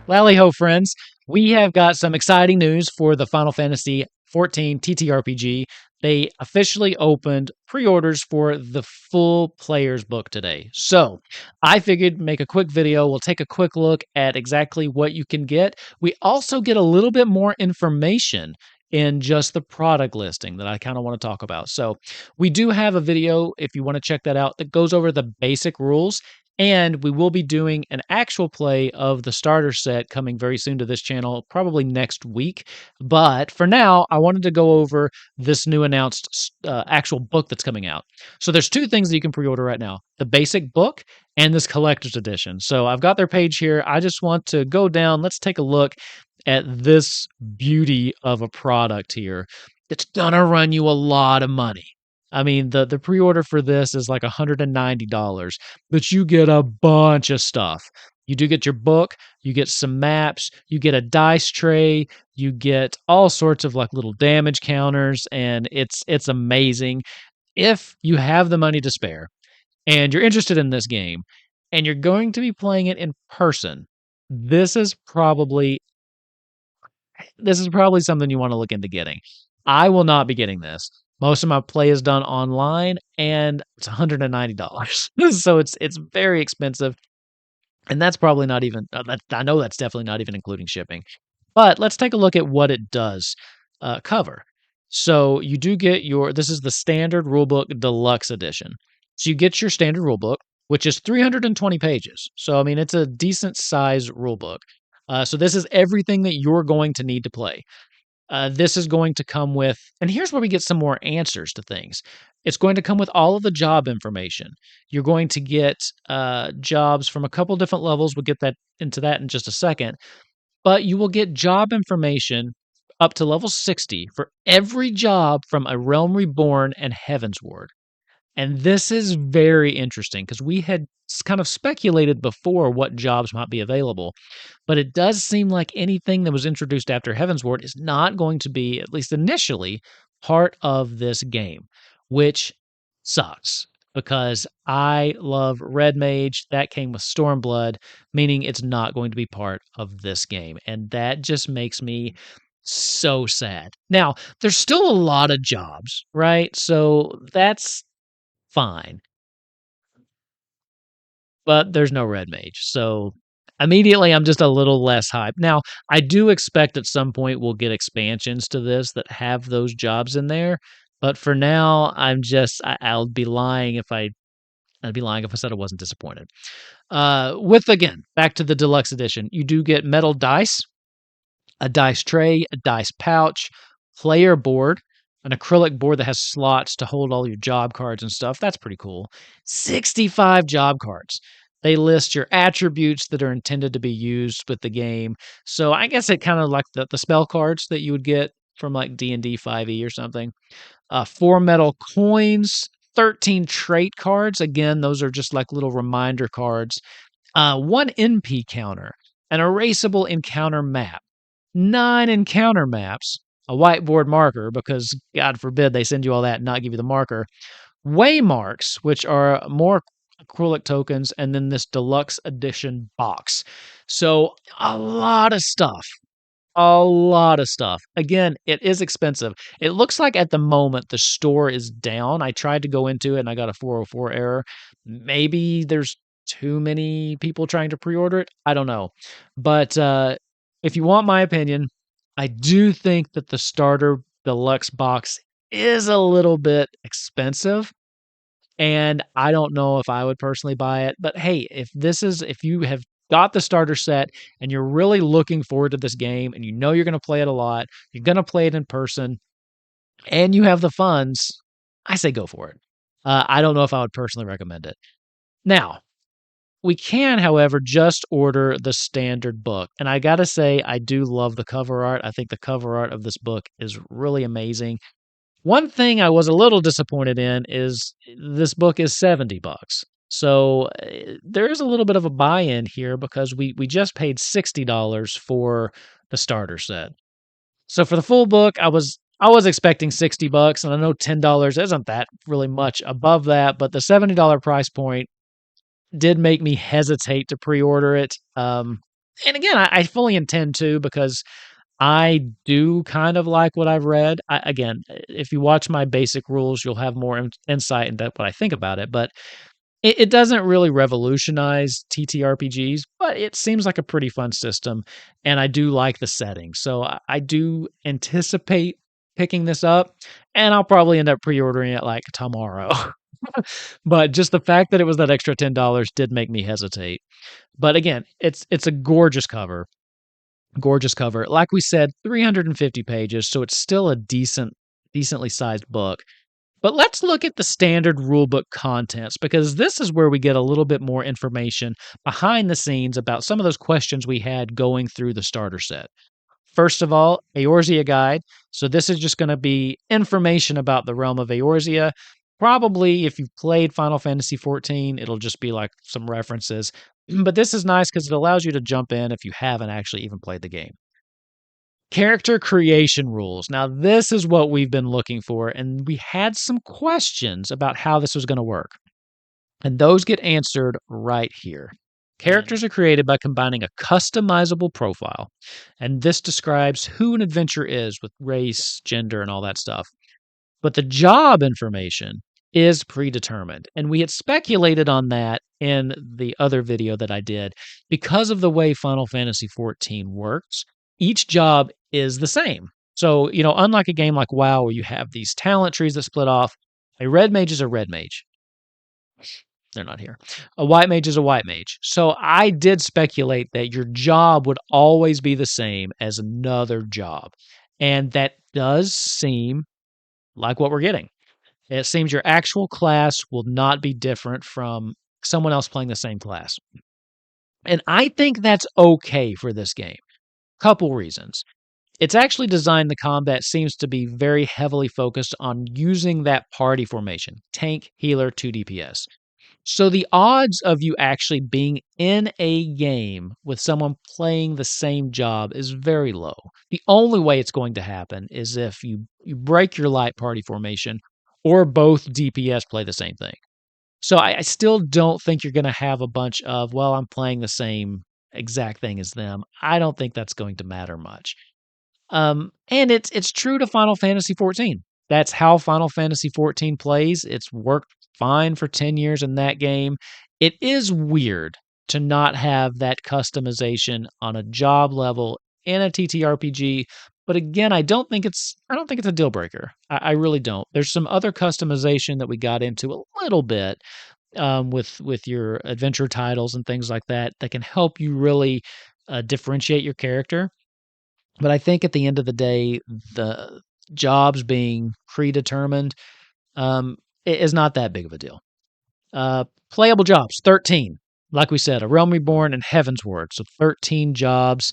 Lally ho, friends. We have got some exciting news for the Final Fantasy XIV TTRPG. They officially opened pre-orders for the full player's book today. So I figured make a quick video. We'll take a quick look at exactly what you can get. We also get a little bit more information in just the product listing that I kind of want to talk about. So we do have a video, if you want to check that out, that goes over the basic rules. And we will be doing an actual play of the starter set coming very soon to this channel, probably next week. But for now, I wanted to go over this new announced actual book that's coming out. So there's two things that you can pre-order right now: the basic book and this collector's edition. So I've got their page here. I just want to go down. Let's take a look at this beauty of a product here. It's gonna run you a lot of money. I mean, the pre-order for this is like $190, but you get a bunch of stuff. You do get your book, you get some maps, you get a dice tray, you get all sorts of like little damage counters, and it's amazing. If you have the money to spare and you're interested in this game and you're going to be playing it in person, this is probably something you want to look into getting. I will not be getting this. Most of my play is done online, and it's $190. So it's very expensive, and that's probably not even. I know that's definitely not even including shipping. But let's take a look at what it does cover. So you do get your. This is the standard rulebook deluxe edition. So you get your standard rulebook, which is 320 pages. So I mean, it's a decent size rulebook. So this is everything that you're going to need to play. This is going to come with, and here's where we get some more answers to things. It's going to come with all of the job information. You're going to get jobs from a couple different levels. We'll get that into that in just a second. But you will get job information up to level 60 for every job from A Realm Reborn and Heavensward. And this is very interesting because we had kind of speculated before what jobs might be available. But it does seem like anything that was introduced after Heavensward is not going to be, at least initially, part of this game, which sucks because I love Red Mage. That came with Stormblood, meaning it's not going to be part of this game. And that just makes me so sad. Now, there's still a lot of jobs, right? So that's fine. But there's no Red Mage. So immediately I'm just a little less hyped. Now, I do expect at some point we'll get expansions to this that have those jobs in there. But for now, I'll be lying if I'd be lying if I said I wasn't disappointed. With again, back to the deluxe edition, you do get metal dice, a dice tray, a dice pouch, player board, an acrylic board that has slots to hold all your job cards and stuff. That's pretty cool. 65 job cards. They list your attributes that are intended to be used with the game. So I guess it kind of like the spell cards that you would get from like D&D 5e or something. 4 metal coins, 13 trait cards. Again, those are just like little reminder cards. 1 NP counter, an erasable encounter map, 9 encounter maps, a whiteboard marker, because God forbid they send you all that and not give you the marker, waymarks, which are more acrylic tokens, and then this deluxe edition box. So a lot of stuff. A lot of stuff. Again, it is expensive. It looks like at the moment the store is down. I tried to go into it and I got a 404 error. Maybe there's too many people trying to pre-order it. I don't know. But if you want my opinion, I do think that the starter deluxe box is a little bit expensive. And I don't know if I would personally buy it. But hey, if you have got the starter set and you're really looking forward to this game and you know you're going to play it a lot, you're going to play it in person, and you have the funds, I say go for it. I don't know if I would personally recommend it. Now, we can, however, just order the standard book. And I got to say, I do love the cover art. I think the cover art of this book is really amazing. One thing I was a little disappointed in is this book is $70. So there is a little bit of a buy-in here because we just paid $60 for the starter set. So for the full book, I was expecting $60, and I know $10 isn't that really much above that, but the $70 price point did make me hesitate to pre-order it. And again, I fully intend to because I do kind of like what I've read. Again, if you watch my basic rules, you'll have more insight into what I think about it. But it doesn't really revolutionize TTRPGs, but it seems like a pretty fun system, and I do like the setting. So I do anticipate picking this up, and I'll probably end up pre-ordering it like tomorrow. But just the fact that it was that extra $10 did make me hesitate. But again, it's a gorgeous cover. Gorgeous cover. Like we said, 350 pages, so it's still a decently sized book. But let's look at the standard rulebook contents because this is where we get a little bit more information behind the scenes about some of those questions we had going through the starter set. First of all, Eorzea Guide. So this is just going to be information about the realm of Eorzea. Probably if you've played Final Fantasy XIV, it'll just be like some references. But this is nice because it allows you to jump in if you haven't actually even played the game. Character creation rules. Now, this is what we've been looking for, and we had some questions about how this was going to work. And those get answered right here. Characters are created by combining a customizable profile, and this describes who an adventurer is with race, gender, and all that stuff. But the job information is predetermined, and we had speculated on that in the other video that I did. Because of the way Final Fantasy XIV works, each job is the same. So, unlike a game like WoW where you have these talent trees that split off, a red mage is a red mage. They're not here. A white mage is a white mage. So I did speculate that your job would always be the same as another job. And that does seem like what we're getting. It seems your actual class will not be different from someone else playing the same class. And I think that's okay for this game. Couple reasons. It's actually designed, the combat seems to be very heavily focused on using that party formation, tank, healer, 2 DPS. So the odds of you actually being in a game with someone playing the same job is very low. The only way it's going to happen is if you break your light party formation or both DPS play the same thing. So I still don't think you're going to have a bunch of, well, I'm playing the same exact thing as them. I don't think that's going to matter much. And it's true to Final Fantasy XIV. That's how Final Fantasy XIV plays. It's worked fine for 10 years in that game. It is weird to not have that customization on a job level in a TTRPG. But again, I don't think it's a deal breaker. I really don't. There's some other customization that we got into a little bit with your adventure titles and things like that that can help you really differentiate your character. But I think at the end of the day, the jobs being predetermined is not that big of a deal. Playable jobs, 13. Like we said, A Realm Reborn and Heavensward. So 13 jobs,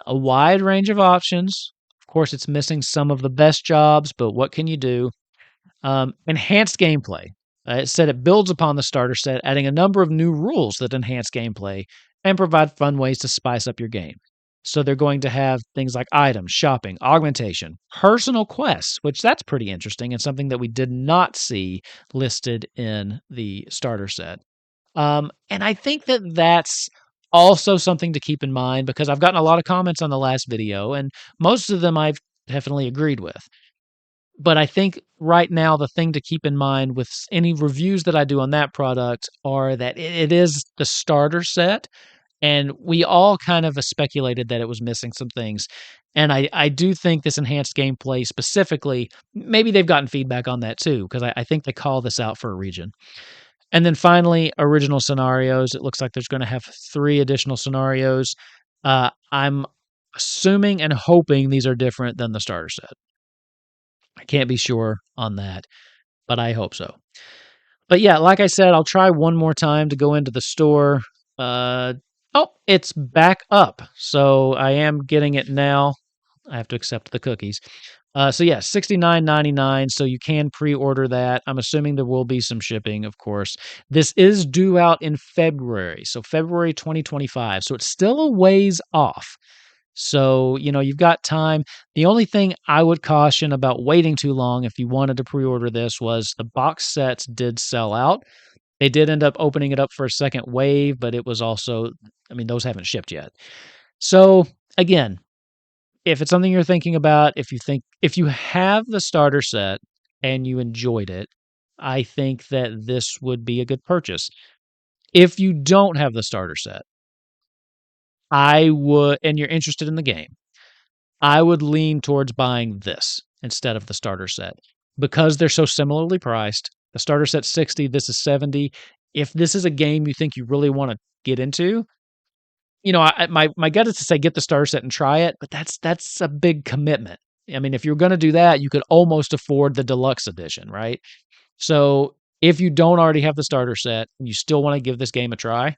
a wide range of options. Of course, it's missing some of the best jobs, but what can you do? Enhanced gameplay. It said it builds upon the starter set, adding a number of new rules that enhance gameplay and provide fun ways to spice up your game. So they're going to have things like items, shopping, augmentation, personal quests, which that's pretty interesting and something that we did not see listed in the starter set. And I think that that's also something to keep in mind because I've gotten a lot of comments on the last video, and most of them I've definitely agreed with. But I think right now the thing to keep in mind with any reviews that I do on that product are that it is the starter set, and we all kind of speculated that it was missing some things. And I do think this enhanced gameplay specifically, maybe they've gotten feedback on that too, because I think they call this out for a region. And then finally, original scenarios. It looks like there's going to have 3 additional scenarios. I'm assuming and hoping these are different than the starter set. I can't be sure on that, but I hope so. But yeah, like I said, I'll try one more time to go into the store. Oh, it's back up. So I am getting it now. I have to accept the cookies. So yeah, $69.99. So you can pre-order that. I'm assuming there will be some shipping, of course. This is due out in February. So February 2025. So it's still a ways off. So, you've got time. The only thing I would caution about waiting too long if you wanted to pre-order this was the box sets did sell out. They did end up opening it up for a second wave, but it was also, those haven't shipped yet. So again, if it's something you're thinking about, if you have the starter set and you enjoyed it, I think that this would be a good purchase. If you don't have the starter set, I would, and you're interested in the game, I would lean towards buying this instead of the starter set because they're so similarly priced. The starter set's 60, this is 70. If this is a game you think you really want to get into, my gut is to say get the starter set and try it, but that's a big commitment. I mean, if you're going to do that, you could almost afford the deluxe edition, right? So if you don't already have the starter set and you still want to give this game a try,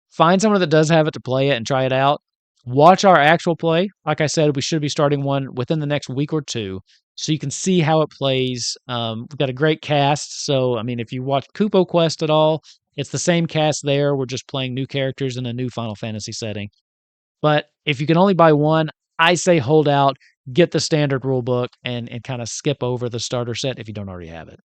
find someone that does have it to play it and try it out. Watch our actual play. Like I said, we should be starting one within the next week or two, so you can see how it plays. We've got a great cast. So, I mean, if you watch Kupo Quest at all, it's the same cast there. We're just playing new characters in a new Final Fantasy setting. But if you can only buy one, I say hold out, get the standard rule book, and kind of skip over the starter set if you don't already have it.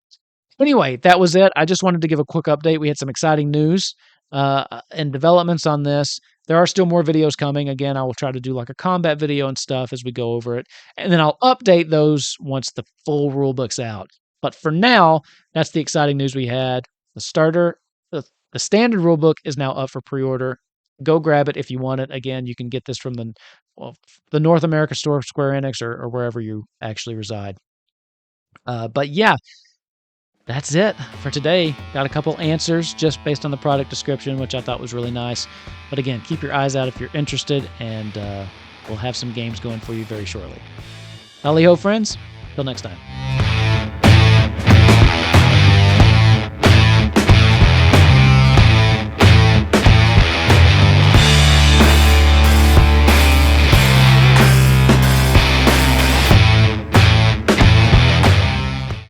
Anyway, that was it. I just wanted to give a quick update. We had some exciting news and developments on this. There are still more videos coming. Again, I will try to do like a combat video and stuff as we go over it. And then I'll update those once the full rulebook's out. But for now, that's the exciting news we had. The starter, the standard rulebook is now up for pre-order. Go grab it if you want it. Again, you can get this from the North America store, Square Enix, or wherever you actually reside. But yeah, that's it for today. Got a couple answers just based on the product description, which I thought was really nice. But again, keep your eyes out if you're interested, and we'll have some games going for you very shortly. Hally ho, friends. Till next time.